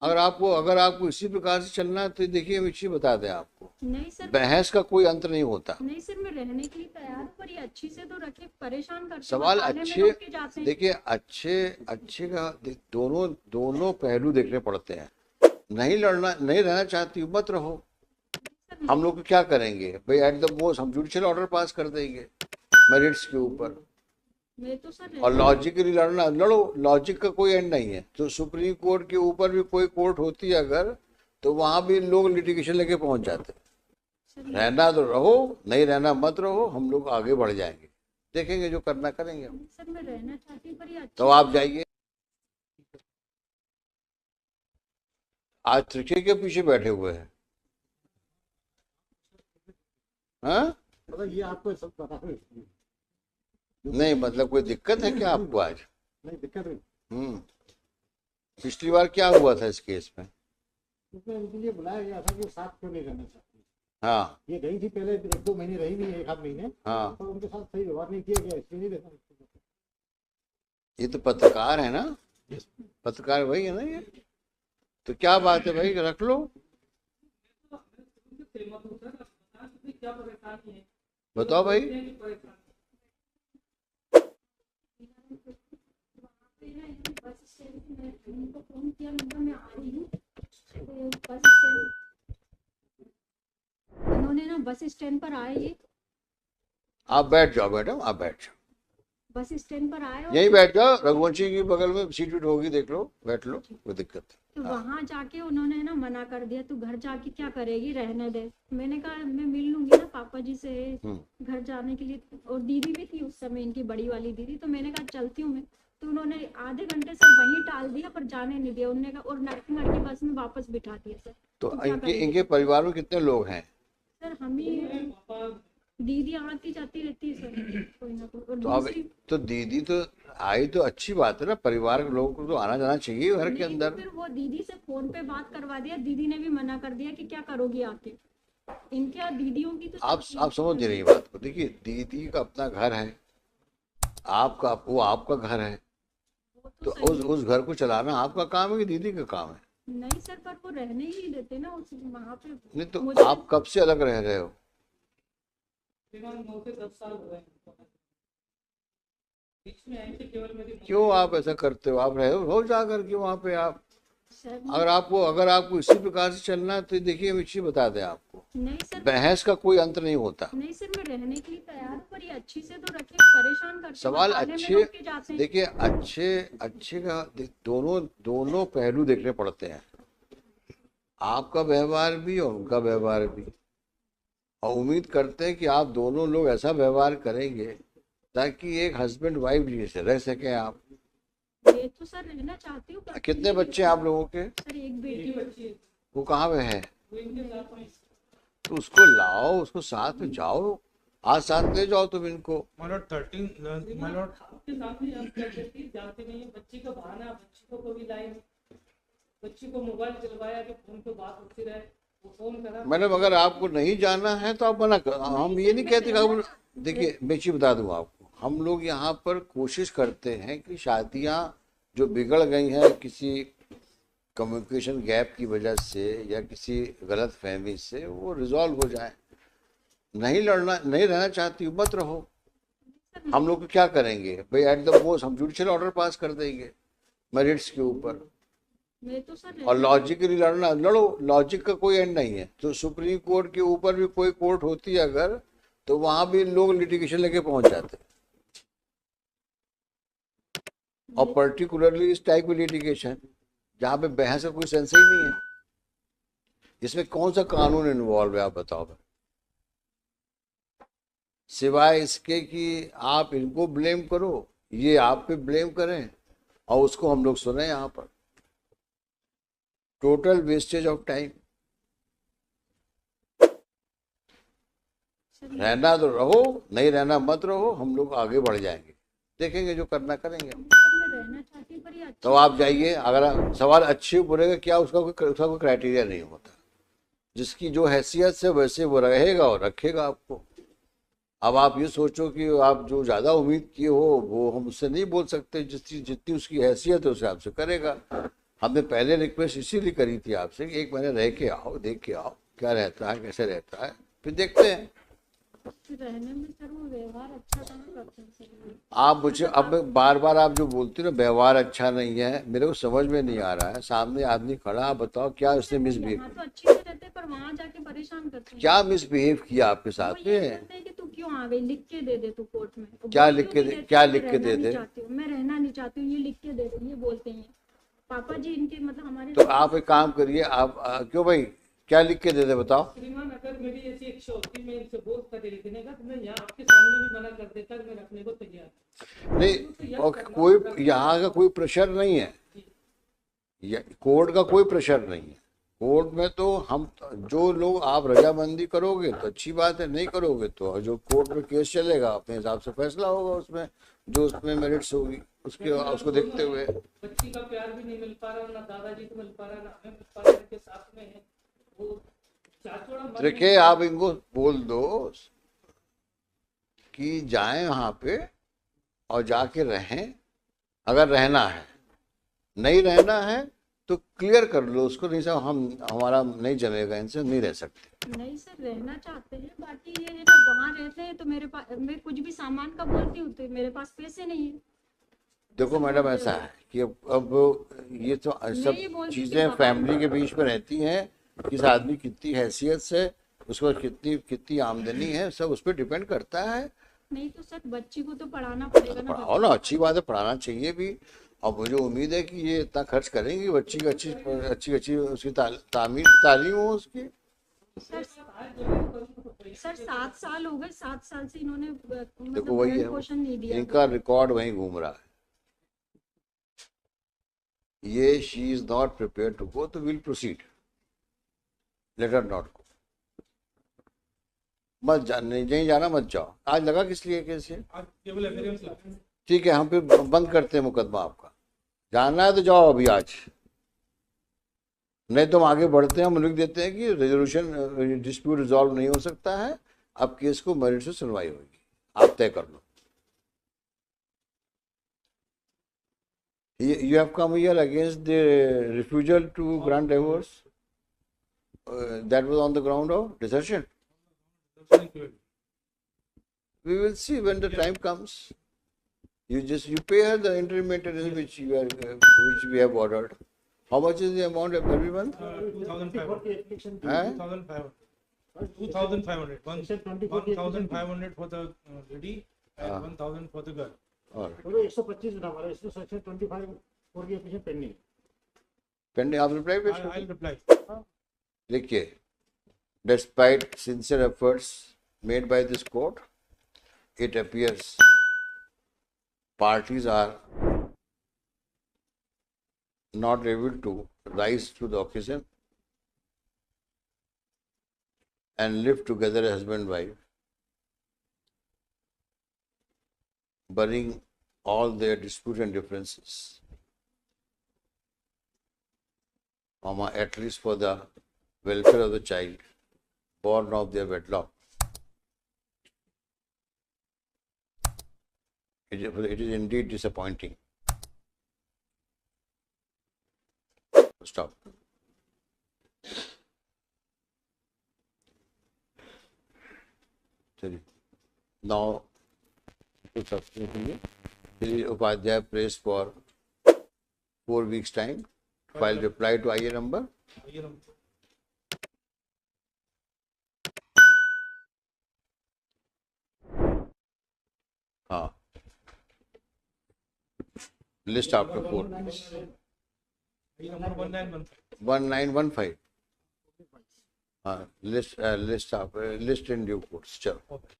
अगर आपको इसी प्रकार से चलना है तो देखिए हम इसी बता दें आपको, नहीं सर, बहस का कोई अंत नहीं होता। नहीं सर, मैं रहने के लिए तैयार हूँ, पर ये अच्छी से तो रखे, परेशान करते हैं, सवाल बताने में अच्छे, रोक के जाते हैं। देखिए अच्छे अच्छे का दोनों दोनों पहलू देखने पड़ते हैं। नहीं लड़ना, नहीं रहना चाहती हो, मत रहो। सर हम लोग क्या करेंगे भाई, एट द मोस्ट हम जुडिशियल ऑर्डर पास कर देंगे मेरिट्स के ऊपर। मैं तो सर और रहना लॉजिकली लड़ना, लड़ो, लॉजिक का कोई एंड नहीं है। तो सुप्रीम कोर्ट के ऊपर भी कोई कोर्ट होती है अगर, तो वहां भी लोग लिटिगेशन लेके पहुंच जाते हैं। सर, रहना तो रहो, नहीं रहना मत रहो, हम लोग आगे बढ़ जाएंगे, देखेंगे जो करना करेंगे हम। सर मैं रहना चाहती हूँ, पर ये तो अच्छी आप जाइए, आज त्रिखे के पीछे बैठे हुए हैं। हाँ, मतलब ये आपको सब पता है? नहीं मतलब कोई दिक्कत है क्या आपको आज? नहीं दिक्कत नहीं। पिछली बार क्या हुआ था इस केस में? उसमें उनके लिए बुलाया गया था कि वो साथ क्यों नहीं रहना चाहती। हाँ ये गई थी पहले, 1-2 महीने रही नहीं, 1 आध महीने, हाँ, पर उनके साथ सही व्यवहार नहीं किया गया, इसलिए नहीं रहना। ये तो पत्रकार है ना, पत्रकार वही है ना ये। तो क्या बात है भाई, रख लो, बताओ भाई। बस स्टैंड में उनको फोन किया, मैं आ रही हूँ, तो बस स्टैंड इन्होंने ना बस स्टैंड पर आए, ये आप बैठ जाओ मैडम, आप बैठ जाओ, बस स्टैंड पर आए और यहीं बैठ जाओ, रघुवंशी की बगल में सीट वीट होगी, देख लो, बैठ लो, कोई दिक्कत तो नहीं। हाँ, वहां जाके उन्होंने ना मना कर दिया, तू घर जाके क्या करेगी, रहने दे। मैंने कहा मैं मिल लूंगी ना पापा जी से घर जाने के लिए, और दीदी भी थी उस समय, इनकी बड़ी वाली दीदी, तो मैंने कहा चलती हूँ मैं। तो उन्होंने आधे घंटे से वहीं टाल दिया, पर जाने नहीं दिया। उन्होंने कहा, और नरसिंह की बस में वापस बिठा दिया। सर तो तो क्या इनके करेंगे? इनके परिवार में कितने लोग हैं? सर हम ही, दीदी आती जाती रहती है सर, कोई ना कोई। और तो अब दूसरी, तो दीदी तो आई तो अच्छी बात है ना, परिवार के लोगों को तो आना जाना चाहिए घर के नहीं तो अंदर। फिर वो दीदी से फोन पे बात करवा दिया, दीदी ने भी मना कर दिया कि क्या करोगी आके। इनके दीदियों की तो आप समझ नहीं रही बात को। देखिए दीदी का अपना घर है, आपका वो आपका घर है, वो तो सही है। उस घर को चलाना आपका काम है कि दीदी का काम है? नहीं सर, पर वो रहने ही नहीं देते ना उस वहां पे। नहीं तो मुझे आप कब से अलग रह रहे हो? 9 से 10 साल हो गए। बीच में आई थी केवल मेरी क्यों आप ऐसा करते हो? आप रहे हो जा करके वहां पे आप। सर, अगर आपको इसी प्रकार से चलना है तो देखिए हम इसी बता दें आपको, नहीं सर, बहस का कोई अंत नहीं होता। नहीं सर, मैं रहने के लिए तैयार हूँ, पर ये अच्छी से तो रखे, परेशान करते हैं, सवाल बताने में अच्छे, रोक के जाते हैं। देखिए अच्छे अच्छे का दोनों दोनों पहलू देखने पड़ते हैं। आपका व्यवहार भी और उनका व्यवहार भी, और उम्मीद करते हैं कि आप दोनों लोग ऐसा व्यवहार करेंगे ताकि एक हस्बैंड वाइफ जैसे रह सकें आप। ये तो सर रहना चाहती हूँ, पर कितने बच्चे हैं आप लोगों के? सर एक बेटी है। वो कहाँ पे है? वो इनके साथ में तो उसको लाओ, उसको साथ में जाओ, आज साथ ले जाओ तुम इनको। My lord, 13, my lord, आपके साथ ही आप क्या करती जानते नहीं है। बच्ची का बहाना, बच्ची को कभी लाई नहीं, बच्ची को मोबाइल दिलवाया कि फोन पे बात होती रहे, वो फोन करा। मैडम अगर आपको नहीं जाना है तो आप मना कर, हम ये नहीं कहते कि आप, देखिए मैं चीज बता दूं आपको, हम लोग यहाँ पर कोशिश करते हैं कि शादियाँ जो बिगड़ गई हैं किसी कम्युनिकेशन गैप की वजह से या किसी गलत फहमी से, वो रिजॉल्व हो जाए। नहीं लड़ना, नहीं रहना चाहती हो, मत रहो। हम लोग क्या करेंगे भाई, एट द मोस्ट हम जुडिशियल ऑर्डर पास कर देंगे मेरिट्स के ऊपर। मैं तो सर और लॉजिकली लड़ना, लड़ो, लॉजिक का कोई एंड नहीं है। तो सुप्रीम कोर्ट के ऊपर भी कोई कोर्ट होती है अगर, तो वहां भी लोग लिटिगेशन लेके पहुंच जाते हैं। और पर्टिकुलरली इस टाइप की लिटिगेशन जहाँ पे बहस का कोई सेंस ही नहीं है, इसमें कौन सा कानून इन्वॉल्व है आप बताओ भाई? सिवाय इसके कि आप इनको ब्लेम करो, ये आप पे ब्लेम करें, और उसको हम लोग सुने यहाँ पर। Total wastage of time. रहना तो रहो, नहीं रहना मत रहो, हम लोग आगे बढ़ जाएंगे, देखेंगे जो करना करेंगे। सर मैं रहना चाहती हूँ, पर ये तो आप जाइए, अगर सवाल अच्छे बुरे का क्या, उसका कोई क्राइटेरिया नहीं होता। जिसकी जो हैसियत से वैसे वो रहेगा और रखेगा आपको। अब आप ये सोचो कि आप जो ज़्यादा उम्मीद किए हो वो हम उससे नहीं बोल सकते, जितनी उसकी हैसियत है उसे आपसे करेगा। हमने पहले रिक्वेस्ट इसीलिए करी थी आपसे कि 1 महीने रह के आओ, देख के आओ क्या रहता है, कैसे रहता है, फिर देखते हैं। रहने में सर वो व्यवहार अच्छा कहाँ करते हैं सर। आप मुझे अब बार बार आप जो बोलती हो ना व्यवहार अच्छा नहीं है, मेरे को समझ में नहीं आ रहा है। सामने आदमी खड़ा, आप बताओ क्या उसने मिसबिहेव यहाँ तो अच्छे से रहते हैं, पर वहाँ जाके परेशान करते हैं। क्या मिसबिहेव किया आपके साथ वो ये में? कहते हैं कि तू क्यों आ गई, लिख के दे दे तू कोर्ट में। वो क्या बोल लिख क्यों के नहीं दे- देते, क्या मैं लिख के रहना दे नहीं दे? चाहती हूँ, मैं रहना नहीं चाहती हूँ, ये लिख के दे दे, ये बोलते हैं पापा जी इनके, मतलब हमारे। तो आप एक काम करिए, आप क्यों भाई क्या लिख के दे दे बताओ? श्रीमान, अगर मेरी ऐसी इच्छा होती मैं इनसे बोलता दे लिखने का, तो मैं यहाँ आपके सामने भी मना कर देता, मैं रखने को तैयार। नहीं, और कोई यहाँ का कोई प्रेशर नहीं है, कोर्ट का कोई प्रेशर नहीं है। कोर्ट में तो हम जो लोग, आप रजामंदी करोगे तो अच्छी बात है, नहीं करोगे तो जो कोर्ट में केस चलेगा अपने हिसाब से फैसला होगा, उसमें जो उसमें मेरिट्स होगी उसके उसको देखते हुए। बच्ची का प्यार भी नहीं मिल पा रहा, ना दादाजी को मिल पा रहा, ना हमें मिल पा रहा, इनके साथ में है वो चाचोड़ा मर देखिए आप इनको बोल दो कि जाएं वहां पे और जाके रहें, अगर रहना है। नहीं रहना है तो क्लियर कर लो उसको, नहीं साहब हम हमारा नहीं जमेगा, इनसे नहीं रह सकते। नहीं सर, रहना चाहते हैं, बाकी ये है ना वहाँ रहते हैं तो मेरे पास, मैं कुछ भी सामान का बोलती हूँ तो मेरे पास पैसे नहीं है। देखो मैडम ऐसा है कि अब ये तो ये सब बोलती चीजें थी फैमिली के बीच में रहती हैं, किस आदमी कितनी हैसियत से, उसको कितनी कितनी आमदनी है, सब उस पर डिपेंड करता है। नहीं तो सर बच्ची को तो पढ़ाना पड़ेगा ना। पढ़ाओ ना, अच्छी बात है, पढ़ाना चाहिए भी। और मुझे उम्मीद है कि ये इतना खर्च करेंगी, बच्ची की अच्छी अच्छी अच्छी उसकी तालीम हो उसकी। सर 7 साल हो गए, 7 साल से इन्होंने देखो मतलब वही भरण है, पोषण नहीं दिया। इनका रिकॉर्ड वहीं घूम रहा है। ये she is not prepare to go, तो will proceed, let her not go. मत जा, नहीं जाना मत जाओ। आज लगा किस लिए केस ये? आज केवल एविडेंस लगा। ठीक है, हम फिर बंद करते हैं मुकदमा आपका। जाना है तो जाओ अभी आज, नहीं तो हम आगे बढ़ते हैं। हम लिख देते हैं कि रेजोल्यूशन डिस्प्यूट रिजॉल्व नहीं हो सकता है, अब केस को मेरिट से सुनवाई होगी, आप तय कर लो। You have come here against the refusal to grant divorce. That was on the ground of desertion. We will see when the time comes. You pay her the interim maintenance which we have ordered. How much is the amount of every month? 2,500. Huh? 2,500. 2,500. 1,500 for the lady and 1,000 for the girl. All right. तो 125 ना हमारा, इसमें section 25 court की application pending. Pending, आप reply पेश I'll करो। reply. देखिए, despite sincere efforts made by this court, it appears parties are not able to rise to the occasion and live together as husband and wife, burying all their disputes and differences, at least for the welfare of the child born of their wedlock. It is indeed disappointing. Stop. Now, Upadhyay praised for 4 weeks time. File reply to IA number. You know, List after 4 weeks. IA number 1915. 1915. List in due course. Chalo. Okay.